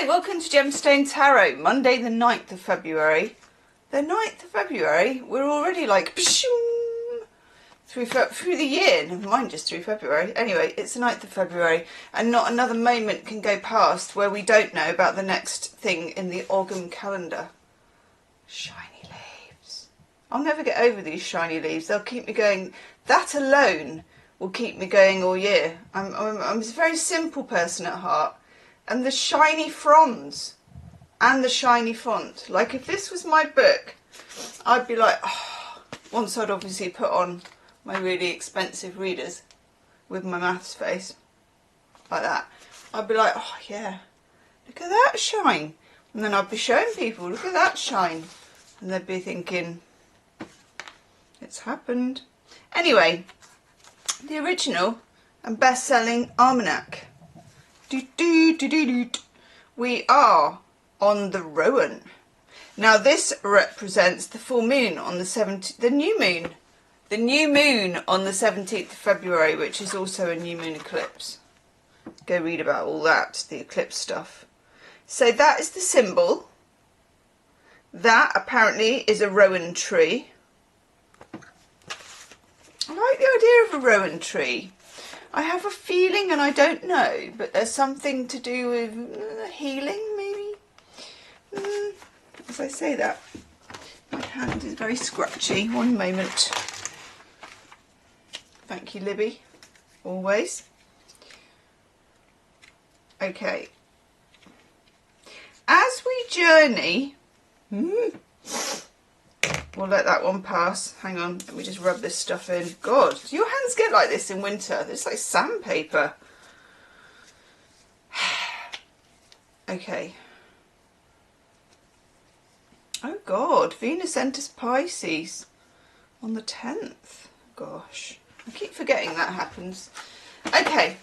Hi, welcome to Gemstone Tarot, Monday the 9th of February. The 9th of February, we're already like through the year, never mind just through February. Anyway, it's the 9th of February and not another moment can go past where we don't know about the next thing in the Ogham calendar. Shiny leaves. I'll never get over these shiny leaves. They'll keep me going. That alone will keep me going all year. I'm a very simple person at heart. And the shiny fronds and the shiny font. Like if this was my book, I'd be like, oh, once I'd obviously put on my really expensive readers with my maths face, like that. I'd be like, oh yeah, look at that shine. And then I'd be showing people, look at that shine. And they'd be thinking, it's happened. Anyway, the original and best-selling almanac. We are on the Rowan. Now this represents the full moon on the 17th, the new moon on the 17th of February, which is also a new moon eclipse. Go read about all that, the eclipse stuff. So that is the symbol. That apparently is a Rowan tree. I like the idea of a Rowan tree. I have a feeling, and I don't know, but there's something to do with healing, maybe? As I say that, my hand is very scratchy. One moment. Thank you, Libby. Always. Okay. As we journey... We'll let that one pass. Hang on, let me just rub this stuff in. God, do your hands get like this in winter? It's like sandpaper. Okay. Oh God, Venus enters Pisces on the 10th. Gosh, I keep forgetting that happens. Okay,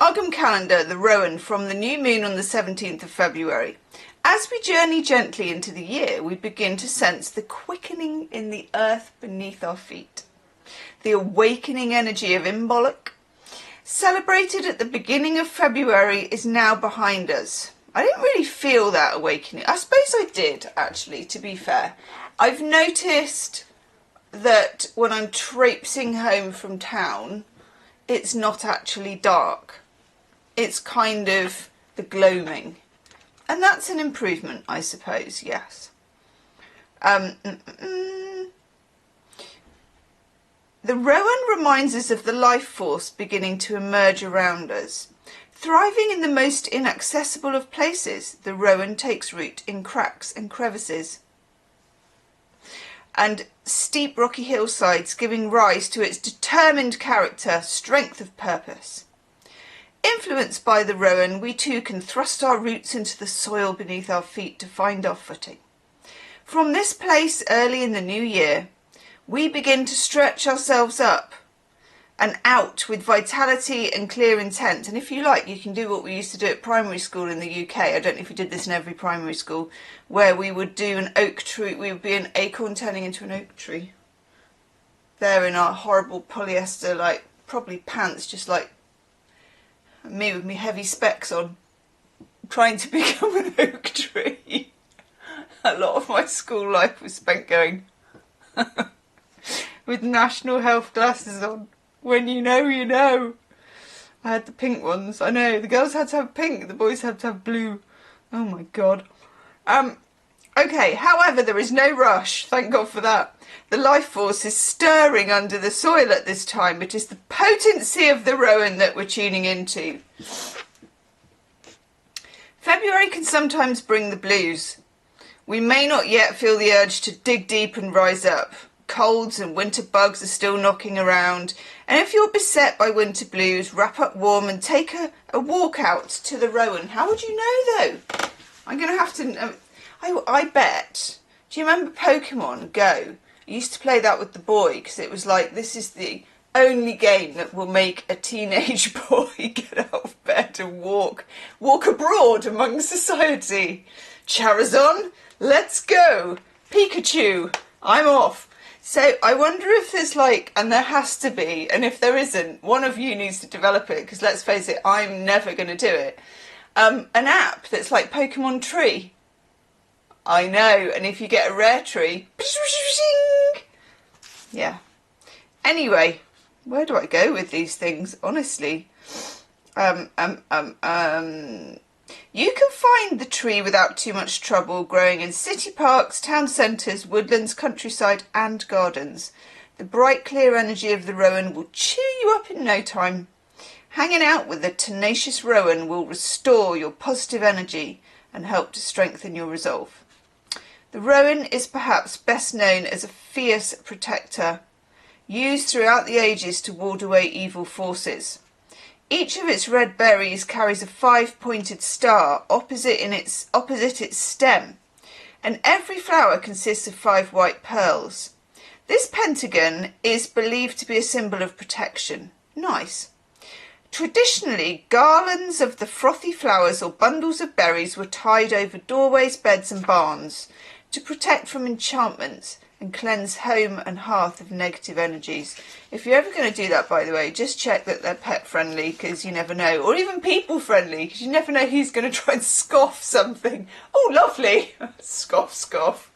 Ogham calendar, the Rowan, from the new moon on the 17th of February. As we journey gently into the year, we begin to sense the quickening in the earth beneath our feet. The awakening energy of Imbolc, celebrated at the beginning of February, is now behind us. I didn't really feel that awakening. I suppose I did, actually, to be fair. I've noticed that when I'm traipsing home from town, it's not actually dark. It's kind of the gloaming. And that's an improvement, I suppose, yes. The Rowan reminds us of the life force beginning to emerge around us. Thriving in the most inaccessible of places, the Rowan takes root in cracks and crevices and steep rocky hillsides, giving rise to its determined character, strength of purpose. Influenced by the Rowan, we too can thrust our roots into the soil beneath our feet to find our footing. From this place early in the new year, we begin to stretch ourselves up and out with vitality and clear intent. And if you like, you can do what we used to do at primary school in the UK. I don't know if we did this in every primary school, where we would do an oak tree. We would be an acorn turning into an oak tree. There in our horrible polyester, like, probably pants, just like me with me heavy specs on, trying to become an oak tree. A lot of my school life was spent going with national health glasses on. When you know, you know. I had the pink ones. I know, the girls had to have pink, the boys had to have blue. Oh my God. Okay, however, there is no rush. Thank God for that. The life force is stirring under the soil at this time. It is the potency of the Rowan that we're tuning into. February can sometimes bring the blues. We may not yet feel the urge to dig deep and rise up. Colds and winter bugs are still knocking around. And if you're beset by winter blues, wrap up warm and take a walk out to the Rowan. How would you know, though? I'm going to have to... I bet. Do you remember Pokemon Go? I used to play that with the boy because it was like, this is the only game that will make a teenage boy get out of bed and walk abroad among society. Charizard, let's go. Pikachu, I'm off. So I wonder if there's like, and there has to be, and if there isn't, one of you needs to develop it, because let's face it, I'm never going to do it. an app that's like Pokemon Tree. I know, and if you get a rare tree, yeah. Anyway, where do I go with these things? Honestly, you can find the tree without too much trouble growing in city parks, town centres, woodlands, countryside and gardens. The bright, clear energy of the Rowan will cheer you up in no time. Hanging out with the tenacious Rowan will restore your positive energy and help to strengthen your resolve. The Rowan is perhaps best known as a fierce protector, used throughout the ages to ward away evil forces. Each of its red berries carries a 5-pointed star opposite its stem, and every flower consists of 5 white pearls. This pentagon is believed to be a symbol of protection. Nice. Traditionally, garlands of the frothy flowers or bundles of berries were tied over doorways, beds and barns to protect from enchantments and cleanse home and hearth of negative energies. If you're ever going to do that, by the way, just check that they're pet friendly, because you never know, or even people friendly, because you never know who's going to try and scoff something. Oh, lovely. Scoff, scoff.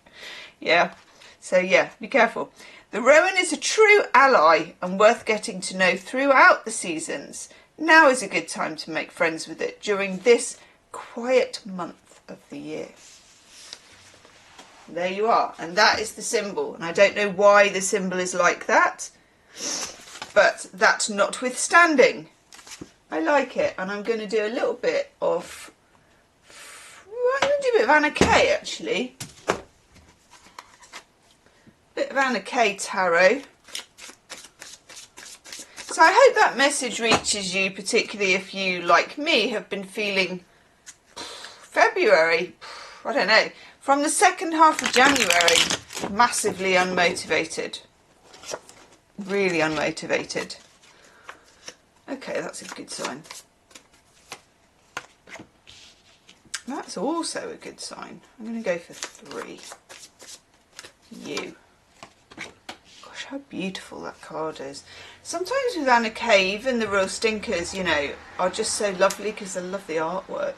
Yeah. So yeah, be careful. The Rowan is a true ally and worth getting to know throughout the seasons. Now is a good time to make friends with it during this quiet month of the year. There you are, and that is the symbol, and I don't know why the symbol is like that, but that notwithstanding, I like it. And I'm going to do a little bit of, I'm going to do a bit of Anna Kay actually, bit of Anna Kay tarot. So I hope that message reaches you, particularly if you, like me, have been feeling February, I don't know, from the second half of January, massively unmotivated. Really unmotivated. Okay, that's a good sign. That's also a good sign. I'm going to go for 3. You. Gosh, how beautiful that card is. Sometimes with Anna Kay, even the real stinkers, you know, are just so lovely because I love the artwork.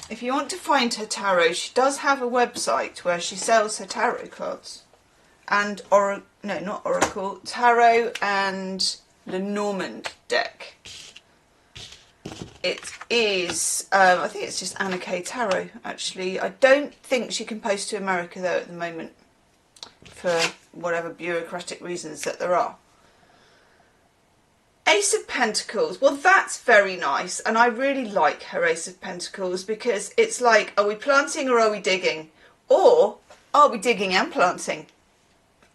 If you want to find her tarot, she does have a website where she sells her tarot cards. And, tarot and Lenormand deck. It is, I think it's just Anna Kay Tarot, actually. I don't think she can post to America, though, at the moment, for whatever bureaucratic reasons that there are. Ace of Pentacles. Well, that's very nice, and I really like her Ace of Pentacles, because it's like, are we planting or are we digging? Or are we digging and planting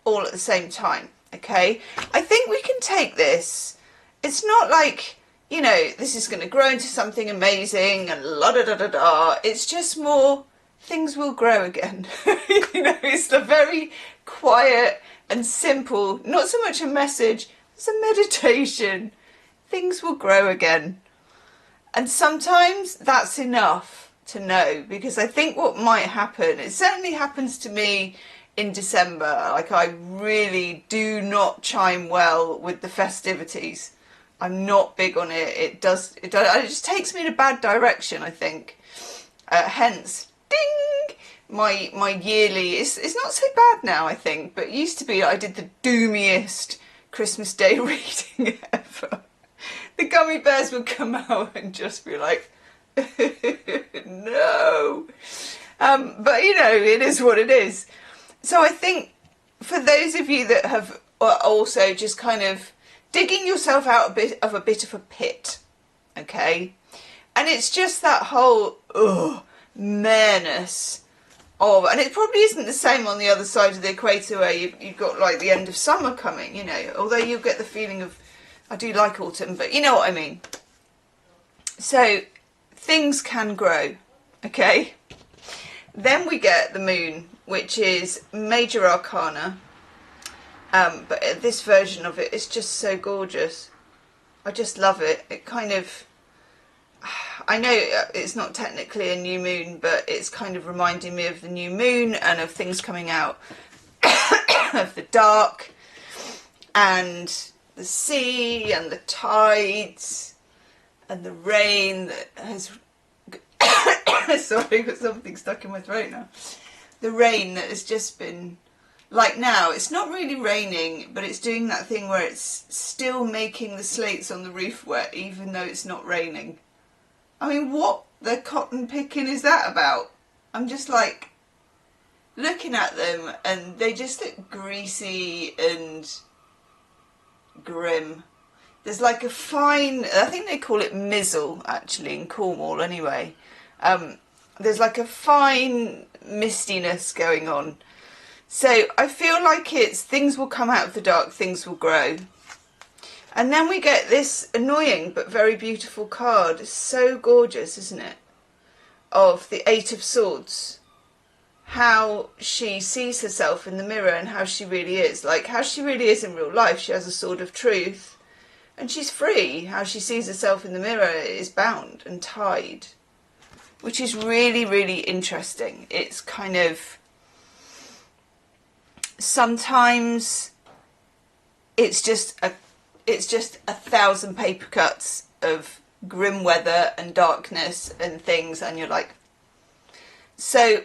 all at the same time? Okay, I think we can take this. It's not like, you know, this is going to grow into something amazing and la da da da da. It's just more, things will grow again. You know, it's the very quiet and simple, not so much a message, it's a meditation. Things will grow again. And sometimes that's enough to know, because I think what might happen, it certainly happens to me in December, like I really do not chime well with the festivities. I'm not big on it. It just takes me in a bad direction, I think. Hence, ding! My yearly, it's not so bad now, I think, but it used to be I did the doomiest Christmas Day reading ever. The gummy bears would come out and just be like, no. But you know, it is what it is. So I think for those of you that have also just kind of digging yourself out a bit of a pit, okay, and it's just that whole mareness of, and it probably isn't the same on the other side of the equator where you've got like the end of summer coming, you know, although you'll get the feeling of, I do like autumn, but you know what I mean. So things can grow, okay. Then we get the moon, which is major arcana, but this version of it is just so gorgeous. I just love it. It kind of, I know it's not technically a new moon, but it's kind of reminding me of the new moon and of things coming out of the dark and the sea and the tides and the rain that has sorry, I've got something stuck in my throat now. The rain that has just been, like now, it's not really raining, but it's doing that thing where it's still making the slates on the roof wet, even though it's not raining. I mean, what the cotton picking is that about? I'm just like looking at them and they just look greasy and grim. There's like a fine, I think they call it mizzle actually in Cornwall anyway. There's like a fine mistiness going on. So I feel like it's things will come out of the dark, things will grow. And then we get this annoying but very beautiful card. It's so gorgeous, isn't it? Of the Eight of Swords. How she sees herself in the mirror and how she really is. Like how she really is in real life. She has a sword of truth. And she's free. How she sees herself in the mirror is bound and tied. Which is really, really interesting. It's kind of... Sometimes it's just a 1,000 paper cuts of grim weather and darkness and things, and you're like... So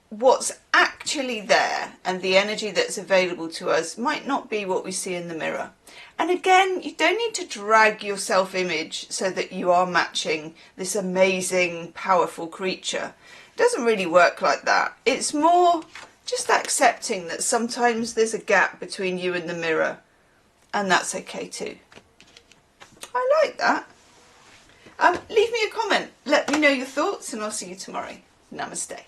what's actually there and the energy that's available to us might not be what we see in the mirror. And again, you don't need to drag your self-image so that you are matching this amazing, powerful creature. It doesn't really work like that. It's more just accepting that sometimes there's a gap between you and the mirror, and that's okay too. I like that. Leave me a comment. Let me know your thoughts, and I'll see you tomorrow. Namaste.